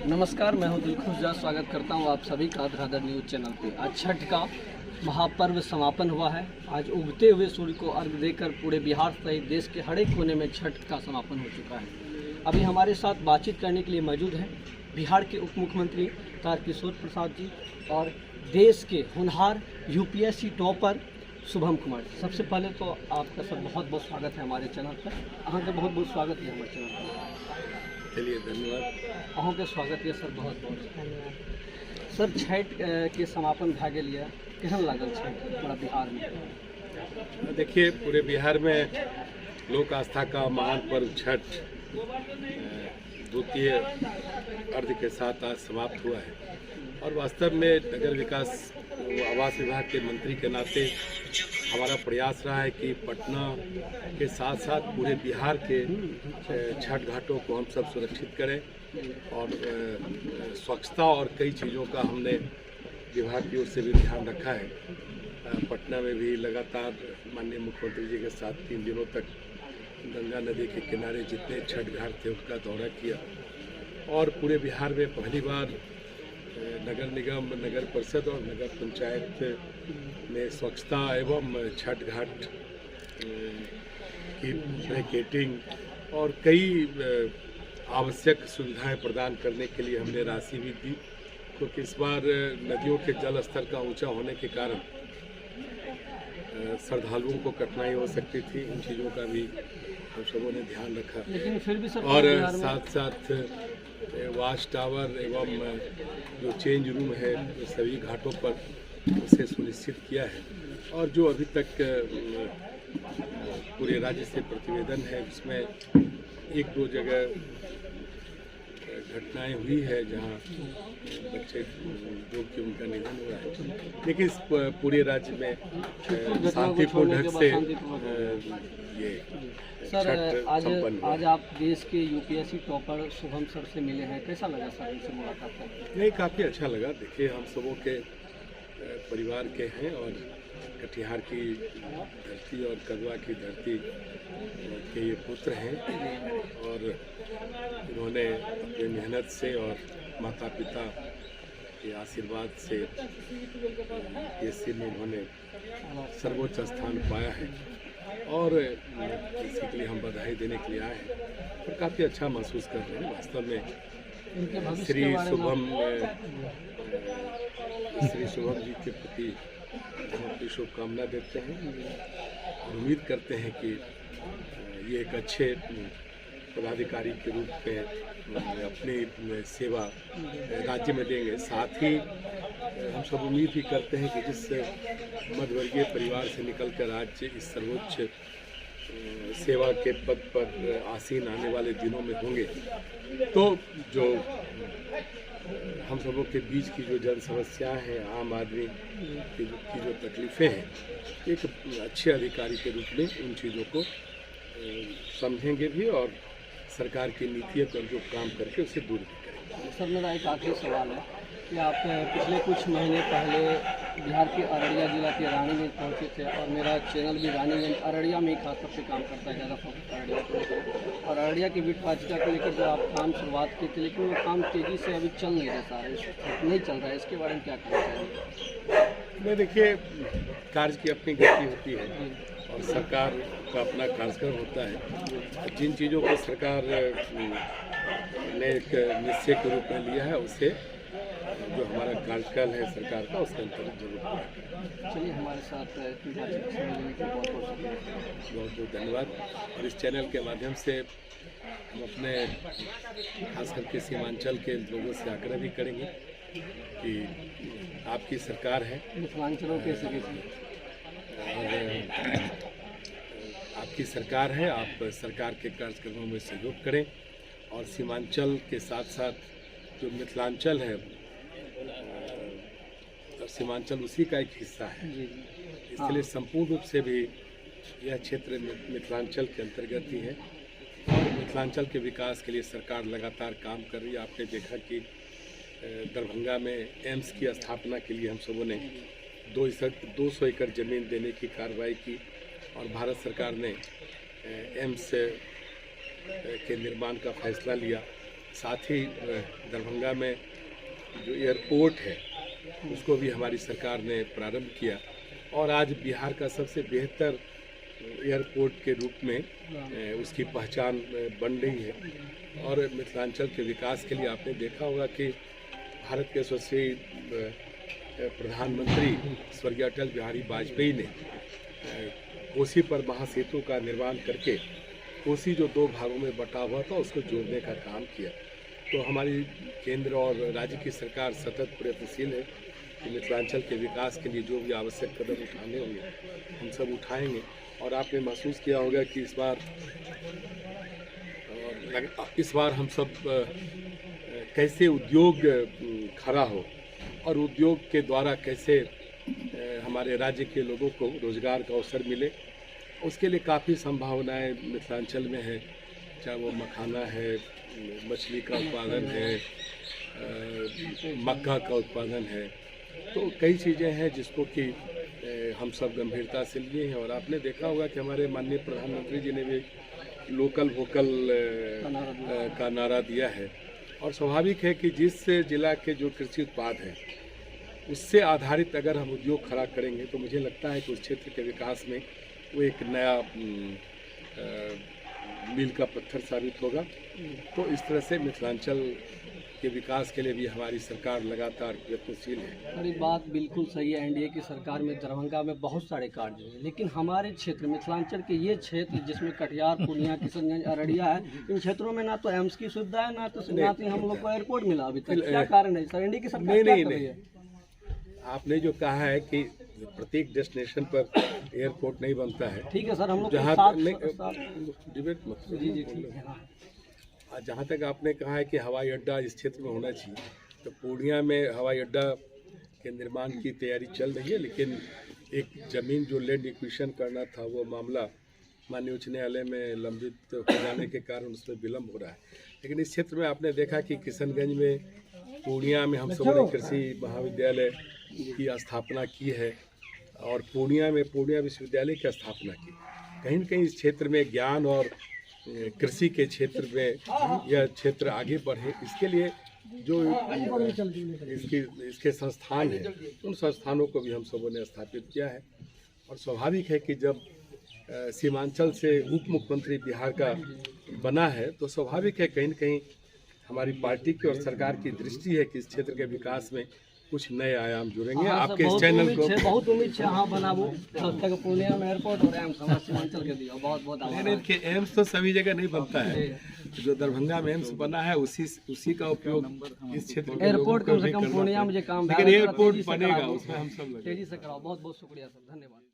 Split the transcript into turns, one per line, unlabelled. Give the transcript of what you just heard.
नमस्कार, मैं हूं दिलखुश। स्वागत करता हूं आप सभी का धराधर न्यूज़ चैनल पे। आज छठ का महापर्व समापन हुआ है। आज उगते हुए सूर्य को अर्घ देकर पूरे बिहार सहित देश के हर एक कोने में छठ का समापन हो चुका है। अभी हमारे साथ बातचीत करने के लिए मौजूद हैं बिहार के उप मुख्यमंत्री तारकिशोर प्रसाद जी और देश के होनहार यूपीएससी टॉपर शुभम कुमार। सबसे पहले तो आपका सर बहुत बहुत स्वागत है हमारे चैनल पर। अहाँ के बहुत बहुत स्वागत है हमारे चैनल पर।
चलिए, धन्यवाद।
अहों के स्वागत है सर, बहुत बहुत धन्यवाद। सर, छठ के समापन भा गया है, केहन लागल छठ पूरा बिहार में?
देखिए, पूरे बिहार में लोक आस्था का महान पर्व छठ द्वितीय अर्घ के साथ आज समाप्त हुआ है और वास्तव में नगर विकास आवास विभाग के मंत्री के नाते हमारा प्रयास रहा है कि पटना के साथ साथ पूरे बिहार के छठ घाटों को हम सब सुरक्षित करें और स्वच्छता और कई चीज़ों का हमने विभाग की ओर से भी ध्यान रखा है। पटना में भी लगातार माननीय मुख्यमंत्री जी के साथ 3 दिनों तक गंगा नदी के किनारे जितने छठ घाट थे उसका दौरा किया और पूरे बिहार में पहली बार नगर निगम, नगर परिषद और नगर पंचायत में स्वच्छता एवं छठ घाट की ब्रैकेटिंग और कई आवश्यक सुविधाएं प्रदान करने के लिए हमने राशि भी दी, क्योंकि इस बार नदियों के जल स्तर का ऊंचा होने के कारण श्रद्धालुओं को कठिनाई हो सकती थी। इन चीज़ों का भी हम सबों ने ध्यान रखा।
लेकिन फिर भी
और साथ साथ वॉच टावर एवं जो चेंज रूम है जो सभी घाटों पर उसे सुनिश्चित किया है और जो अभी तक पूरे राज्य से प्रतिवेदन है जिसमें 1-2 जगह घटनाएं हुई है जहां बच्चे जो कि उनका निधन हुआ है, लेकिन इस पूरे राज्य में शांतिपूर्ण ढंग से ये
सर आज आप देश के यूपीएससी टॉपर शुभम सर से मिले हैं, कैसा लगा सर उनसे मुलाकात करके?
नहीं, काफ़ी अच्छा लगा। देखिए, हम सबों के परिवार के हैं और कटिहार की धरती और कदवा की धरती के ये पुत्र हैं और इन्होंने अपनी मेहनत से और माता पिता के आशीर्वाद से ये में उन्होंने सर्वोच्च स्थान पाया है और इसी के लिए हम बधाई देने के लिए आए हैं और काफ़ी अच्छा महसूस कर रहे हैं। वास्तव में श्री शुभम जी के प्रति हम अपनी शुभकामना देते हैं और उम्मीद करते हैं कि ये एक अच्छे पदाधिकारी के रूप में अपनी सेवा राज्य में देंगे। साथ ही हम सब उम्मीद ही करते हैं कि जिस मध्यवर्गीय परिवार से निकलकर आज इस सर्वोच्च सेवा के पद पर आसीन आने वाले दिनों में होंगे, तो जो हम सबों के बीच की जो जन समस्याएं हैं, आम आदमी की जो तकलीफ़ें हैं, एक अच्छे अधिकारी के रूप में उन चीज़ों को समझेंगे भी और सरकार की नीतियों पर जो काम करके उसे दूर भी करेंगे।
सर, मेरा एक आखिरी सवाल है कि आप पिछले कुछ महीने पहले बिहार के अररिया जिला के रानीगंज पहुंचे थे और मेरा चैनल भी रानीगंज अररिया में ही खास तौर पे काम करता है, ज़्यादा फोकस अररिया को और अररिया की बीट पाचिका को लेकर जो आप काम शुरुआत की थी, लेकिन वो काम तेज़ी से अभी चल नहीं रहा है, नहीं चल रहा है। इसके बारे में क्या कहना चाहिए?
मैं देखिए, कार्य की अपनी गति होती है और सरकार का अपना कार्यक्रम होता है। जिन चीज़ों को सरकार ने एक निश्चय के रूप में लिया है उसे जो हमारा कार्यकाल है सरकार का उसके अंतर्गत जरूर।
चलिए, हमारे साथ बहुत
बहुत धन्यवाद। और इस चैनल के माध्यम से हम अपने खास करके सीमांचल के लोगों से आग्रह भी करेंगे कि आपकी सरकार है,
मिथिलांचलों के
आपकी सरकार है, आप सरकार के कार्यक्रमों में सहयोग करें और सीमांचल के साथ साथ जो मिथिलांचल है, सीमांचल उसी का एक हिस्सा है, इसलिए संपूर्ण रूप से भी यह क्षेत्र मिथिलांचल के अंतर्गत ही है और मिथिलांचल के विकास के लिए सरकार लगातार काम कर रही है। आपने देखा कि दरभंगा में एम्स की स्थापना के लिए हम सबों ने 200 एकड़ ज़मीन देने की कार्रवाई की और भारत सरकार ने एम्स के निर्माण का फैसला लिया साथ ही दरभंगा में जो एयरपोर्ट है उसको भी हमारी सरकार ने प्रारंभ किया और आज बिहार का सबसे बेहतर एयरपोर्ट के रूप में उसकी पहचान बन रही है। और मिथिलांचल के विकास के लिए आपने देखा होगा कि भारत के यशस्वी प्रधानमंत्री स्वर्गीय अटल बिहारी वाजपेयी ने कोसी पर महासेतु का निर्माण करके कोसी जो 2 भागों में बटा हुआ था उसको जोड़ने का काम किया। तो हमारी केंद्र और राज्य की सरकार सतत प्रयत्नशील है कि मिथिलांचल के विकास के लिए जो भी आवश्यक कदम उठाने होंगे हम सब उठाएंगे। और आपने महसूस किया होगा कि इस बार हम सब कैसे उद्योग खड़ा हो और उद्योग के द्वारा कैसे हमारे राज्य के लोगों को रोजगार का अवसर मिले, उसके लिए काफ़ी संभावनाएं मिथिलांचल में है। चाहे वो मखाना है, मछली का उत्पादन है, मक्का का उत्पादन है, तो कई चीज़ें हैं जिसको कि हम सब गंभीरता से लिए हैं। और आपने देखा होगा कि हमारे माननीय प्रधानमंत्री जी ने भी लोकल वोकल का नारा दिया है। और स्वाभाविक है कि जिस जिला के जो कृषि उत्पाद हैं उससे आधारित अगर हम उद्योग खड़ा करेंगे तो मुझे लगता है कि उस क्षेत्र के विकास में वो एक नया मील का पत्थर साबित होगा। तो इस तरह से मिथिलांचल के विकास के लिए भी हमारी सरकार लगातार प्रयत्नशील है।
अरे बात बिल्कुल सही है। एनडीए की सरकार में दरभंगा में बहुत सारे कार्य हैं, लेकिन हमारे क्षेत्र मिथिलांचल के ये क्षेत्र जिसमें कटिहार, पूर्णिया, किशनगंज, अररिया है, इन क्षेत्रों में ना तो एम्स की सुविधा है, ना ही हम लोग को एयरपोर्ट मिला अभी तक। क्या कारण है सर? एनडीए की सरकार क्या कर रही है?
आपने जो कहा है कि प्रत्येक डेस्टिनेशन पर एयरपोर्ट नहीं बनता है,
ठीक है सर, हम लोग
जहाँ डिबेट मत
जी ठीक है।
जहाँ तक आपने कहा है कि हवाई अड्डा इस क्षेत्र में होना चाहिए, तो पूर्णिया में हवाई अड्डा के निर्माण की तैयारी चल रही है, लेकिन एक ज़मीन जो लैंड एक्विजिशन करना था वो मामला माननीय उच्च न्यायालय में लंबित हो जाने के कारण उसमें विलम्ब हो रहा है। लेकिन इस क्षेत्र में आपने देखा कि किशनगंज में, पूर्णिया में हम सब ने कृषि महाविद्यालय की स्थापना की है और पूर्णिया में पूर्णिया विश्वविद्यालय की स्थापना की। कहीं न कहीं इस क्षेत्र में ज्ञान और कृषि के क्षेत्र में यह क्षेत्र आगे बढ़े, इसके लिए जो इसके संस्थान हैं उन संस्थानों को भी हम सबों ने स्थापित किया है। और स्वाभाविक है कि जब सीमांचल से उप मुख्यमंत्री बिहार का बना है तो स्वाभाविक है कहीं न कहीं हमारी पार्टी की और सरकार की दृष्टि है कि इस क्षेत्र के विकास में कुछ नए आयाम जुड़ेंगे। आपके इस चैनल को
बहुत उम्मीद है। हाँ बनाबो तब तक पूर्णिया में एयरपोर्ट और एम्स हमारे सीमांचल के दिया। बहुत बहुत आभार।
एम्स तो सभी जगह नहीं बनता है, जो दरभंगा में एम्स बना है उसी का उपयोग इस क्षेत्र
एयरपोर्ट कम से कम पूर्णिया में काम,
लेकिन एयरपोर्ट बनेगा उसमें हम सब
तेजी से कराओ। बहुत बहुत शुक्रिया सर, धन्यवाद।